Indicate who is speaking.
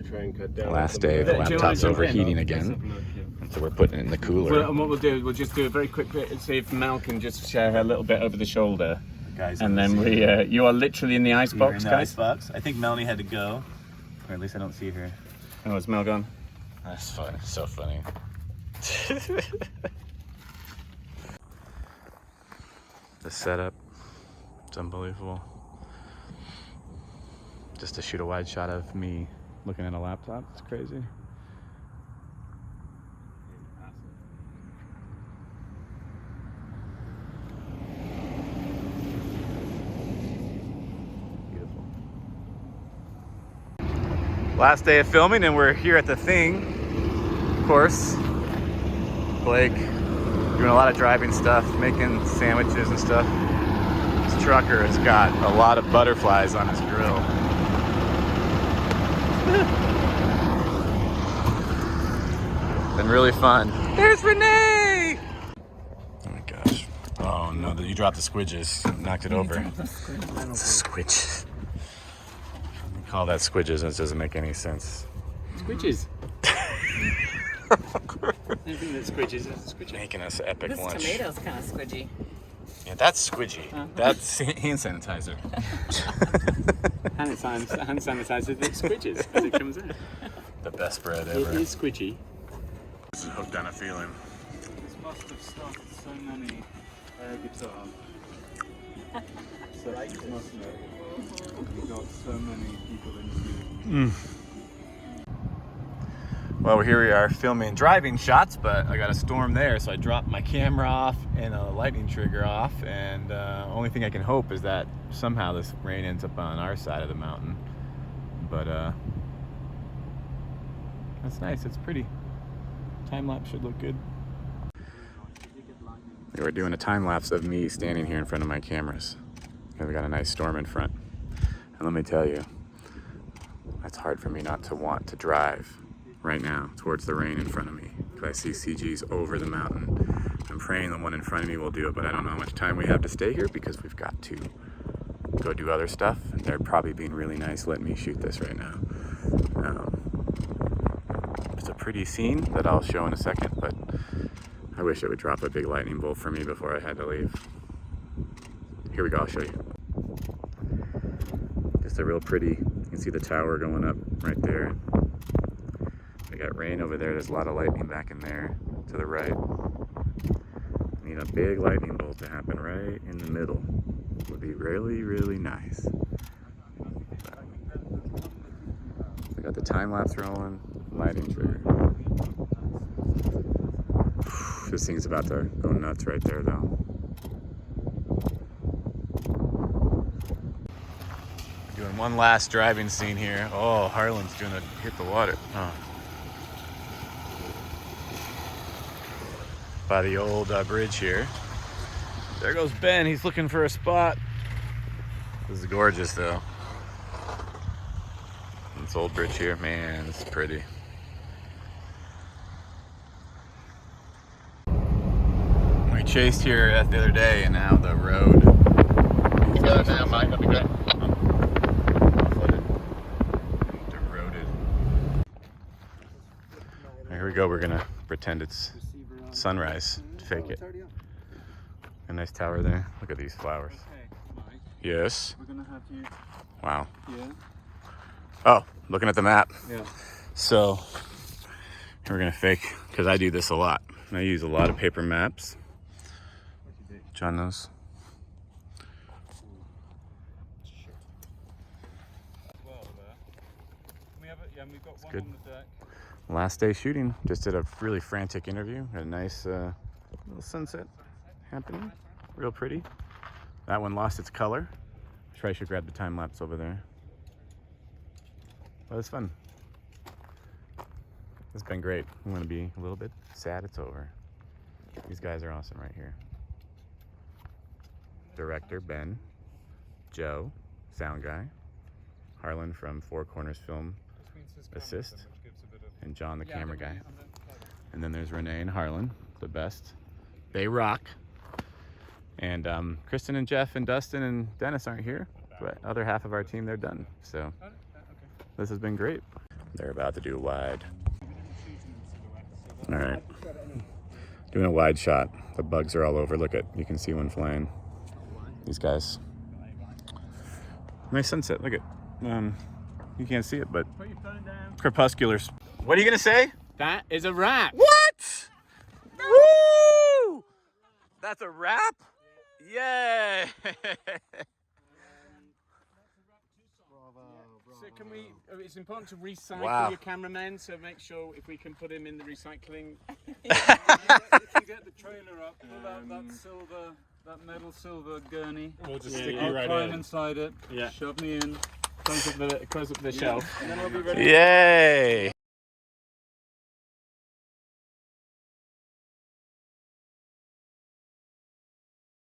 Speaker 1: Try and cut down.
Speaker 2: Last day, the laptop's overheating again, and so we're putting it in the cooler.
Speaker 3: Well, and what we'll do is we'll just do a very quick bit and see if Mel can just share her little bit over the shoulder.
Speaker 4: Guys,
Speaker 3: and then you are literally in the ice box, guys.
Speaker 4: Icebox. I think Melanie had to go, or at least I don't see her.
Speaker 3: Oh, is Mel gone?
Speaker 2: That's funny. So funny. The setup, it's unbelievable. Just to shoot a wide shot of me looking at a laptop, it's crazy. Beautiful. Last day of filming and we're here at the thing. Of course, Blake doing a lot of driving stuff, making sandwiches and stuff. This trucker has got a lot of butterflies on his grill. Been really fun. There's Renee! Oh my gosh. Oh no, you dropped the squidges. Knocked it over. It's a squidge. You call that squidges and it doesn't make any sense.
Speaker 3: Squidges. Anything that squidges is a squidgy.
Speaker 2: Making us epic
Speaker 5: This
Speaker 2: lunch.
Speaker 5: tomato's kind of squidgy.
Speaker 2: Yeah, that's squidgy. That's hand sanitizer.
Speaker 3: Hand sanitizer that squidges as it comes in.
Speaker 2: The best bread
Speaker 3: It
Speaker 2: ever.
Speaker 3: is squidgy.
Speaker 2: Hooked on a feeling.
Speaker 3: This must have started so many guitars. So it must know. You've got so many people in the
Speaker 2: Well, here we are filming driving shots, but I got a storm there, so I dropped my camera off and a lightning trigger off, and only thing I can hope is that somehow this rain ends up on our side of the mountain. But that's nice, it's pretty. Time lapse should look good. We're doing a time lapse of me standing here in front of my cameras. And we got a nice storm in front. And let me tell you, it's hard for me not to want to drive right now towards the rain in front of me, because I see CG's over the mountain. I'm praying the one in front of me will do it, but I don't know how much time we have to stay here because we've got to go do other stuff, and they're probably being really nice letting me shoot this right now. It's a pretty scene that I'll show in a second, but I wish it would drop a big lightning bolt for me before I had to leave. Here we go, I'll show you. Just a real pretty, you can see the tower going up right there. We got rain over there, there's a lot of lightning back in there to the right. Need a big lightning bolt to happen right in the middle. Would be really, really nice. We got the time lapse rolling, lighting trigger. This thing's about to go nuts right there though. Doing one last driving scene here. Oh, Harlan's gonna hit the water. Oh. By the old bridge here. There goes Ben, he's looking for a spot. This is gorgeous though. This old bridge here, man, this is pretty. We chased here the other day and now the road. That'd be great. Eroded. Here we go, we're gonna pretend it's sunrise to fake it. A nice tower there. Look at these flowers. Yes.
Speaker 3: We're gonna have you.
Speaker 2: Wow.
Speaker 3: Yeah.
Speaker 2: Oh, looking at the map.
Speaker 3: Yeah.
Speaker 2: So we're gonna fake, because I do this a lot. I use a lot of paper maps. John knows. It's good. Last day shooting. Just did a really frantic interview. Had a nice little sunset happening. Real pretty. That one lost its color. Try should grab the time lapse over there. But it's fun. It's been great. I'm gonna be a little bit sad it's over. These guys are awesome right here. Director Ben, Joe, sound guy, Harlan from Four Corners Film Assist, and John the camera guy. And then there's Renee and Harlan, the best. They rock. And Kristen and Jeff and Dustin and Dennis aren't here, but other half of our team, they're done. So this has been great. They're about to do wide. All right. Doing a wide shot. The bugs are all over. Look at, you can see one flying. These guys. Nice sunset. Look at, you can't see it, but crepuscular. What are you gonna say?
Speaker 3: That is a wrap.
Speaker 2: What? Woo! That's a wrap? Yay!
Speaker 3: So can we, it's important to recycle
Speaker 2: Wow.
Speaker 3: your cameraman, so make sure if we can put him in the recycling.
Speaker 1: If you get the trailer up, pull out that metal silver gurney.
Speaker 3: We'll just
Speaker 1: Stick you right climb inside it.
Speaker 3: Yeah.
Speaker 1: Shove me in.
Speaker 3: Close up the shelf.
Speaker 1: And then I'll be ready.
Speaker 2: Yay!